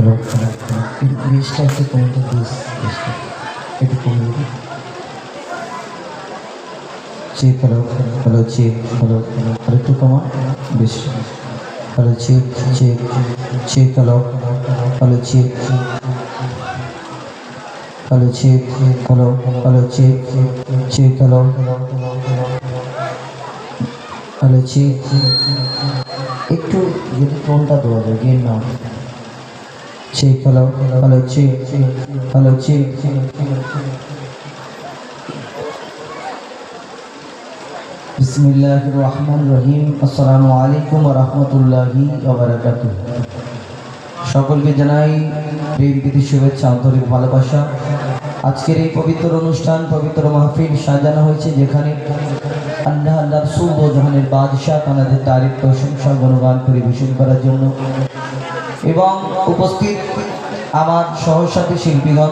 Hello বেশটা একটু কমতে please, বেশটা একটু কমে দিন। Check, hello hello check, hello আর একটু কমা, বেশ। Hello check check check, hello hello check, hello check, hello hello check check, hello hello check. একটু যদি টোনটা দেওয়া যায়, গেন না। Check, hello hello check, hello check. বিসমিল্লাহির রহমানির রহিম। আসসালামু আলাইকুম ওয়া রাহমাতুল্লাহি ওয়া বারাকাতুহু। সকলকে জানাই প্রিয় প্রীতি শুভেচ্ছা, আন্তরিক ভালোবাসা। আজকের এই পবিত্র অনুষ্ঠান, পবিত্র মাহফিল সাজানো হয়েছে যেখানে আল্লাহ রাসূল ও জাহানের বাদশাহ তাদের তারিফ প্রশংসা গুণগান পরিবেশন করার জন্য, এবং উপস্থিত আমার সহসাথী শিল্পীগণ।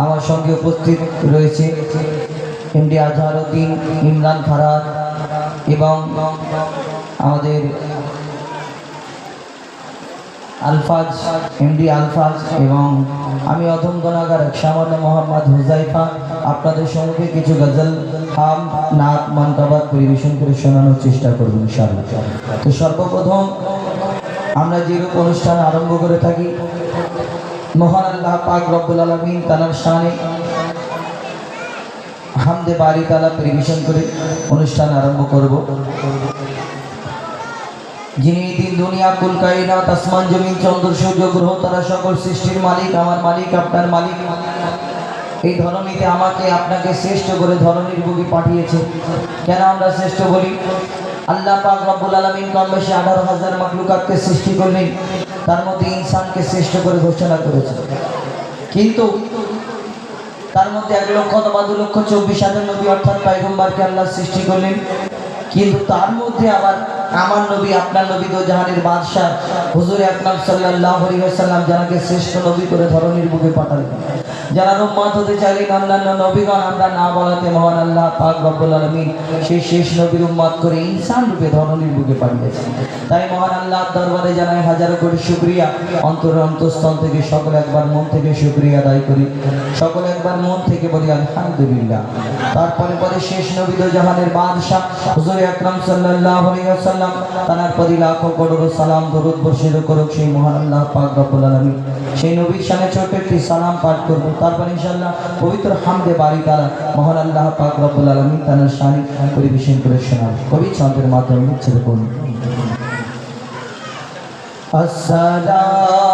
আমার সঙ্গে উপস্থিত রয়েছে এমডি আজহারউদ্দিন, ইমরান ফারাদ এবং আমাদের আলফাজ, এমডি আলফাজ, এবং আমি অধম গণাগার সামান্য মোহাম্মদ হুজাইফা আপনাদের সঙ্গে কিছু গজল, হাম, নাত, মানকাবাত পরিবেশন করে শোনানোর চেষ্টা করব ইনশাআল্লাহ। তো সর্বপ্রথম আমরা যেরূপ অনুষ্ঠান আরম্ভ করে থাকি, মহান আল্লাহ পাক রব্বুল আলামিন তাআলার শানে হামদে বারি তাআলা পরিবেশন করে অনুষ্ঠান আরম্ভ করব। যিনি দিন দুনিয়া কুল কায়নাত, আসমান জমিন চন্দ্র সূর্য গ্রহ তারা সকল সৃষ্টির মালিক, আমার মালিক, আপনার মালিক, এই ধরনীতে আমাকে আপনাকে শ্রেষ্ঠ করে ধরনীর বুকে পাঠিয়েছে। কেন আমরা শ্রেষ্ঠ বলি? আল্লাহ পাক রব্বুল আলামিন কম বেশি 18,000 মাখলুকাতকে সৃষ্টি করলেন, তার মধ্যে ইনসানকে শ্রেষ্ঠ করে ঘোষণা করেছে। কিন্তু তার মধ্যে 1,02,24,000 নবী অর্থাৎ পয়গম্বরকে আল্লাহ সৃষ্টি করলেন। কিন্তু তার মধ্যে আবার আমার নবী, আপনার নবী, দো জাহানের বাদশাহ হুজুর আকরাম সাল্লাল্লাহু আলাইহি ওয়াসাল্লাম যাকে শ্রেষ্ঠ নবী করে ধরনীর বুকে পাঠালেন, যারা উম্মত হতে চাইলেন অন্যান্য নবীগণ আমরা না বলাতে মহান আল্লাহ পাক রব্বুল আলামিন সেই শেষ নবীর উম্মত করে ইনসান রূপে ধরনীর বুকে পাঠিয়েছেন। তাই মহান আল্লাহর দরবারে জানাই হাজারো কোটি শুকরিয়া, অন্তঃস্থল থেকে সকলে একবার মন থেকে শুকরিয়া আদায় করি, সকলে একবার মন থেকে বলি আলহামদুলিল্লাহ। তারপরে পরে শেষ নবী দো জাহানের বাদশাহ হুজুর আকরাম সাল্লাল্লাহু আলাইহি ওয়াসাল্লাম তার প্রতি লাখো করোড় সালাম দরুদ বর্ষিত করুক সেই মহান আল্লাহ পাক রব্বুল আলামিন। সেই নবীর শানে ছোট একটি সালাম পাঠ করব, তারপর ইনশাআল্লাহ পবিত্র হামদে বারি তাআলা মহান আল্লাহ পাক রব্বুল আলামিন তার শানে পরিবেশন করে শোনাব। কবি ছন্দের মাধ্যমে উচ্চারণ করুন। আসসালাম